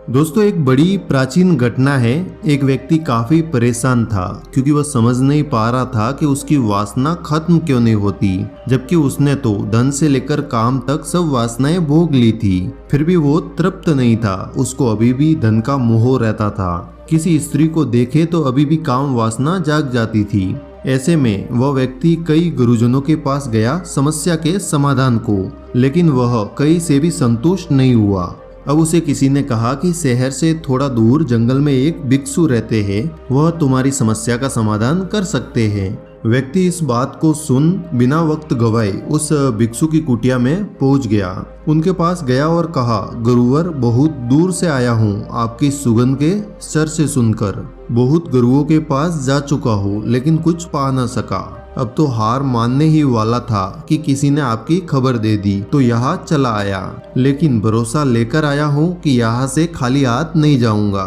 दोस्तों, एक बड़ी प्राचीन घटना है। एक व्यक्ति काफी परेशान था क्योंकि वह समझ नहीं पा रहा था कि उसकी वासना खत्म क्यों नहीं होती, जबकि उसने तो धन से लेकर काम तक सब वासनाएं भोग ली थी। फिर भी वो तृप्त नहीं था। उसको अभी भी धन का मोह रहता था। किसी स्त्री को देखे तो अभी भी काम वासना जाग जाती थी। ऐसे में वह व्यक्ति कई गुरुजनों के पास गया समस्या के समाधान को, लेकिन वह कई से भी संतुष्ट नहीं हुआ। अब उसे किसी ने कहा कि शहर से थोड़ा दूर जंगल में एक भिक्षु रहते हैं, वह तुम्हारी समस्या का समाधान कर सकते हैं। व्यक्ति इस बात को सुन बिना वक्त गवाए उस भिक्षु की कुटिया में पहुंच गया। उनके पास गया और कहा, गुरुवर, बहुत दूर से आया हूँ आपकी सुगंध के स्वर से सुनकर। बहुत गुरुओं के पास जा चुका हूँ लेकिन कुछ पा न सका। अब तो हार मानने ही वाला था कि किसी ने आपकी खबर दे दी तो यहाँ चला आया, लेकिन भरोसा लेकर आया हूँ कि यहाँ से खाली हाथ नहीं जाऊंगा।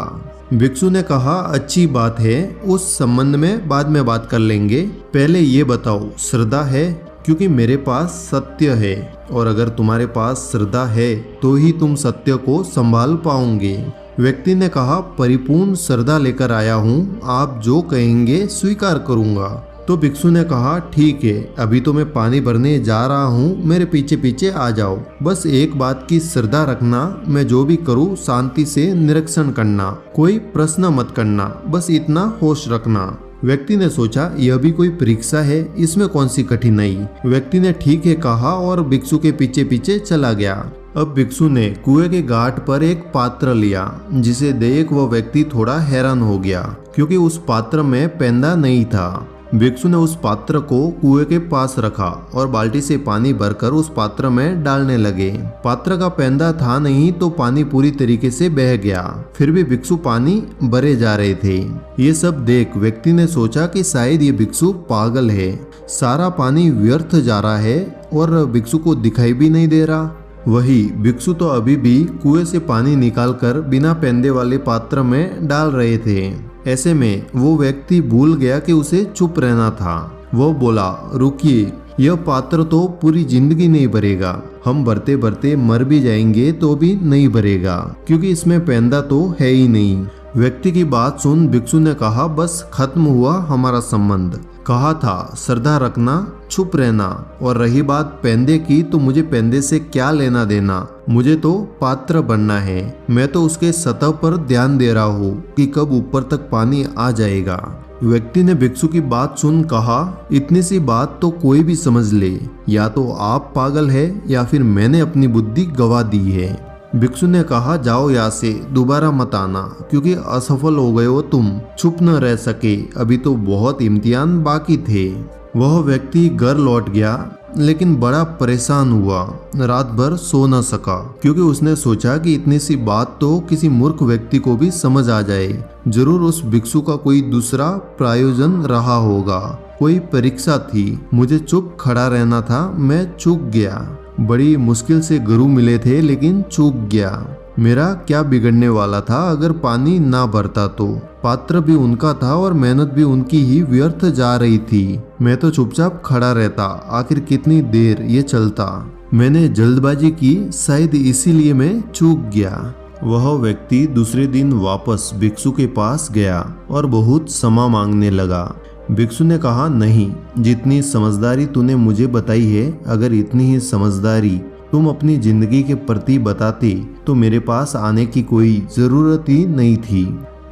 भिक्षु ने कहा, अच्छी बात है, उस संबंध में बाद में बात कर लेंगे। पहले ये बताओ, श्रद्धा है? क्योंकि मेरे पास सत्य है, और अगर तुम्हारे पास श्रद्धा है तो ही तुम सत्य को संभाल पाओगे। व्यक्ति ने कहा, परिपूर्ण श्रद्धा लेकर आया हूँ, आप जो कहेंगे स्वीकार करूँगा। तो भिक्षु ने कहा, ठीक है, अभी तो मैं पानी भरने जा रहा हूँ, मेरे पीछे पीछे आ जाओ। बस एक बात की श्रद्धा रखना, मैं जो भी करूँ शांति से निरीक्षण करना, कोई प्रश्न मत करना, बस इतना होश रखना। व्यक्ति ने सोचा, यह भी कोई परीक्षा है, इसमें कौन सी कठिनाई। व्यक्ति ने ठीक है कहा और भिक्षु के पीछे पीछे चला गया। अब भिक्षु ने कुएं के घाट पर एक पात्र लिया, जिसे देख वह व्यक्ति थोड़ा हैरान हो गया क्योंकि उस पात्र में पेंदा नहीं था। भिक्षु ने उस पात्र को कुएं के पास रखा और बाल्टी से पानी भरकर उस पात्र में डालने लगे। पात्र का पेंदा था नहीं तो पानी पूरी तरीके से बह गया। फिर भी भिक्षु पानी भरे जा रहे थे। ये सब देख व्यक्ति ने सोचा कि शायद ये भिक्षु पागल है, सारा पानी व्यर्थ जा रहा है और भिक्षु को दिखाई भी नहीं दे रहा। वही भिक्षु तो अभी भी कुएं से पानी निकालकर बिना पेंदे वाले पात्र में डाल रहे थे। ऐसे में वो व्यक्ति भूल गया कि उसे चुप रहना था। वो बोला, रुकिए, यह पात्र तो पूरी जिंदगी नहीं भरेगा, हम भरते भरते मर भी जाएंगे तो भी नहीं भरेगा, क्योंकि इसमें पेंदा तो है ही नहीं। व्यक्ति की बात सुन भिक्षु ने कहा, बस खत्म हुआ हमारा संबंध। कहा था श्रद्धा रखना, चुप रहना, और रही बात पेंदे की तो मुझे पेंदे से क्या लेना देना, मुझे तो पात्र बनना है। मैं तो उसके सतह पर ध्यान दे रहा हूँ कि कब ऊपर तक पानी आ जाएगा। व्यक्ति ने भिक्षु की बात सुन कहा, इतनी सी बात तो कोई भी समझ ले, या तो आप पागल है या फिर मैंने अपनी बुद्धि गवा दी है। भिक्षु ने कहा, जाओ यहाँ से, दोबारा मत आना, क्योंकि असफल हो गए हो तुम। चुप न रह सके, अभी तो बहुत इम्तिहान बाकी थे। वह व्यक्ति घर लौट गया लेकिन बड़ा परेशान हुआ। रात भर सो न सका क्योंकि उसने सोचा कि इतनी सी बात तो किसी मूर्ख व्यक्ति को भी समझ आ जाए। जरूर उस भिक्षु का कोई दूसरा प्रयोजन रहा होगा, कोई परीक्षा थी। मुझे चुप खड़ा रहना था, मैं चूक गया। बड़ी मुश्किल से गुरु मिले थे लेकिन चूक गया। मेरा क्या बिगड़ने वाला था अगर पानी ना भरता तो। पात्र भी उनका था और मेहनत भी उनकी ही व्यर्थ जा रही थी। मैं तो चुपचाप खड़ा रहता, आखिर कितनी देर ये चलता। मैंने जल्दबाजी की, शायद इसीलिए मैं चूक गया। वह व्यक्ति दूसरे दिन वापस भिक्षु के पास गया और बहुत क्षमा मांगने लगा। भिक्षु ने कहा, नहीं, जितनी समझदारी तूने मुझे बताई है, अगर इतनी ही समझदारी तुम अपनी जिंदगी के प्रति बताते तो मेरे पास आने की कोई जरूरत ही नहीं थी।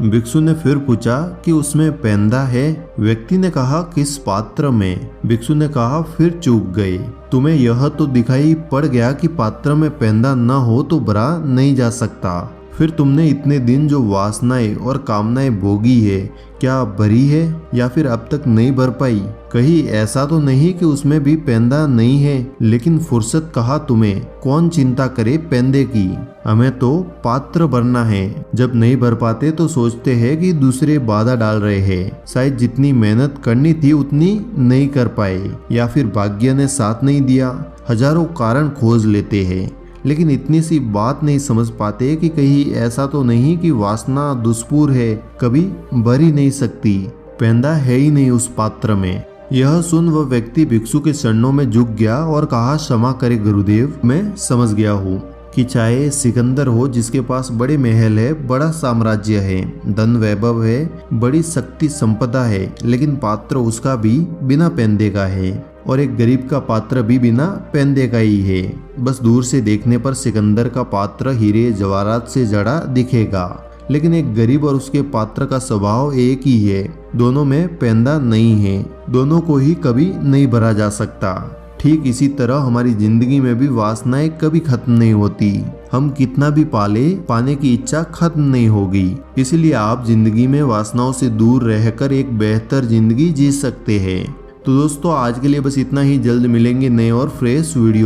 भिक्षु ने फिर पूछा कि उसमें पेंदा है? व्यक्ति ने कहा, किस पात्र में? भिक्षु ने कहा, फिर चूक गए। तुम्हें यह तो दिखाई पड़ गया कि पात्र में पेंदा न हो तो भरा नहीं जा सकता। फिर तुमने इतने दिन जो वासनाएं और कामनाएं भोगी है, क्या भरी है या फिर अब तक नहीं भर पाई? कहीं ऐसा तो नहीं कि उसमें भी पेंदा नहीं है, लेकिन फुर्सत कहाँ तुम्हें, कौन चिंता करे पेंदे की। हमें तो पात्र भरना है। जब नहीं भर पाते तो सोचते हैं कि दूसरे बाधा डाल रहे हैं। शायद जितनी मेहनत करनी थी उतनी नहीं कर पाए, या फिर भाग्य ने साथ नहीं दिया। हजारों कारण खोज लेते हैं, लेकिन इतनी सी बात नहीं समझ पाते कि कहीं ऐसा तो नहीं कि वासना दुष्पूर है, कभी भर ही नहीं सकती, पेंदा है ही नहीं उस पात्र में। यह सुन वह व्यक्ति भिक्षु के चरणों में झुक गया और कहा, क्षमा करे गुरुदेव, मैं समझ गया हूँ। कि चाहे सिकंदर हो जिसके पास बड़े महल है, बड़ा साम्राज्य है, धन वैभव है, बड़ी शक्ति संपदा है, लेकिन पात्र उसका भी बिना पेंदे का है और एक गरीब का पात्र भी बिना पेंदे का ही है। बस दूर से देखने पर सिकंदर का पात्र हीरे जवाहरात से जड़ा दिखेगा, लेकिन एक गरीब और उसके पात्र का स्वभाव एक ही है। दोनों में पेंदा नहीं है, दोनों को ही कभी नहीं भरा जा सकता। ठीक इसी तरह हमारी जिंदगी में भी वासनाएं कभी खत्म नहीं होती। हम कितना भी पाले, पाने की इच्छा खत्म नहीं होगी। इसलिए आप जिंदगी में वासनाओं से दूर रहकर एक बेहतर जिंदगी जी सकते हैं। तो दोस्तों आज के लिए बस इतना ही। जल्द मिलेंगे नए और फ्रेश वीडियो।